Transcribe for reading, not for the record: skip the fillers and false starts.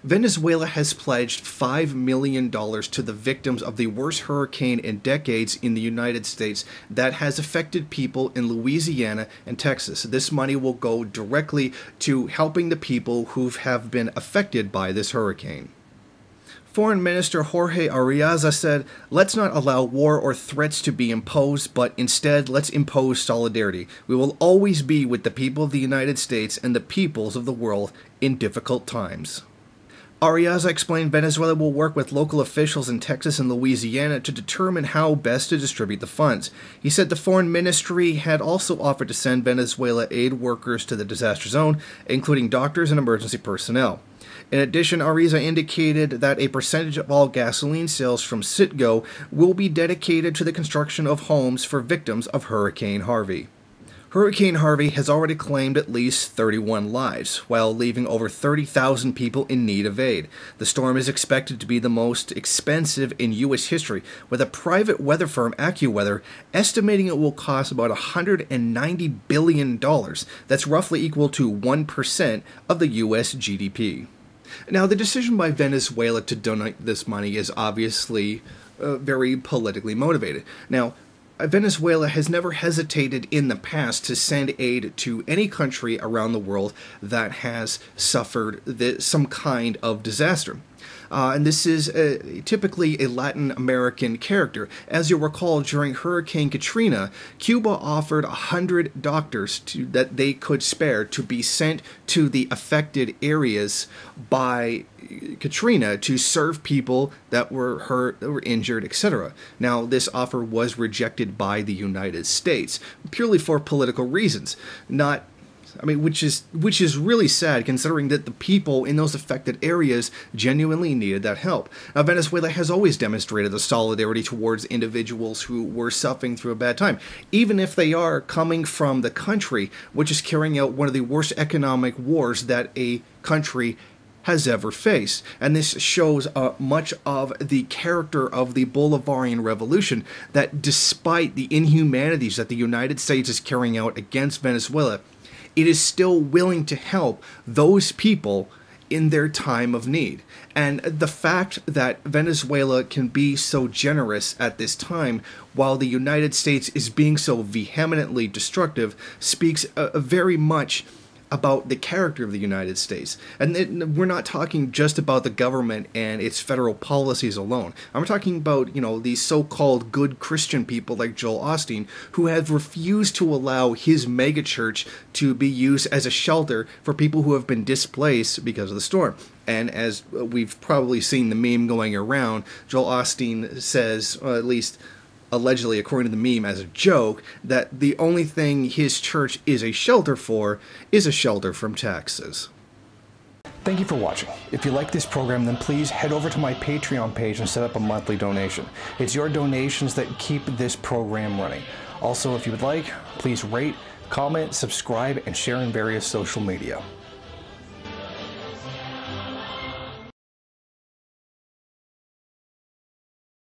Venezuela has pledged $5 million to the victims of the worst hurricane in decades in the United States that has affected people in Louisiana and Texas. This money will go directly to helping the people who have been affected by this hurricane. Foreign Minister Jorge Ariaza said, "Let's not allow war or threats to be imposed, but instead let's impose solidarity. We will always be with the people of the United States and the peoples of the world in difficult times." Ariaza explained Venezuela will work with local officials in Texas and Louisiana to determine how best to distribute the funds. He said the foreign ministry had also offered to send Venezuela aid workers to the disaster zone, including doctors and emergency personnel. In addition, Ariza indicated that a percentage of all gasoline sales from Citgo will be dedicated to the construction of homes for victims of Hurricane Harvey. Hurricane Harvey has already claimed at least 31 lives, while leaving over 30,000 people in need of aid. The storm is expected to be the most expensive in U.S. history, with a private weather firm, AccuWeather, estimating it will cost about $190 billion. That's roughly equal to 1% of the U.S. GDP. Now, the decision by Venezuela to donate this money is obviously very politically motivated. Now, Venezuela has never hesitated in the past to send aid to any country around the world that has suffered some kind of disaster. And this is typically a Latin American character. As you'll recall, during Hurricane Katrina, Cuba offered 100 doctors that they could spare to be sent to the affected areas by Katrina to serve people that were hurt, that were injured, etc. Now, this offer was rejected by the United States, purely for political reasons, which is really sad considering that the people in those affected areas genuinely needed that help. Now, Venezuela has always demonstrated the solidarity towards individuals who were suffering through a bad time, even if they are coming from the country which is carrying out one of the worst economic wars that a country has ever faced. And this shows much of the character of the Bolivarian Revolution, that despite the inhumanities that the United States is carrying out against Venezuela, it is still willing to help those people in their time of need. And the fact that Venezuela can be so generous at this time while the United States is being so vehemently destructive speaks very much about the character of the United States. And we're not talking just about the government and its federal policies alone. I'm talking about, these so-called good Christian people like Joel Osteen, who have refused to allow his megachurch to be used as a shelter for people who have been displaced because of the storm. And as we've probably seen the meme going around, Joel Osteen says, or at least allegedly, according to the meme, as a joke, that the only thing his church is a shelter for is a shelter from taxes. Thank you for watching. If you like this program, then please head over to my Patreon page and set up a monthly donation. It's your donations that keep this program running. Also, if you would like, please rate, comment, subscribe, and share in various social media.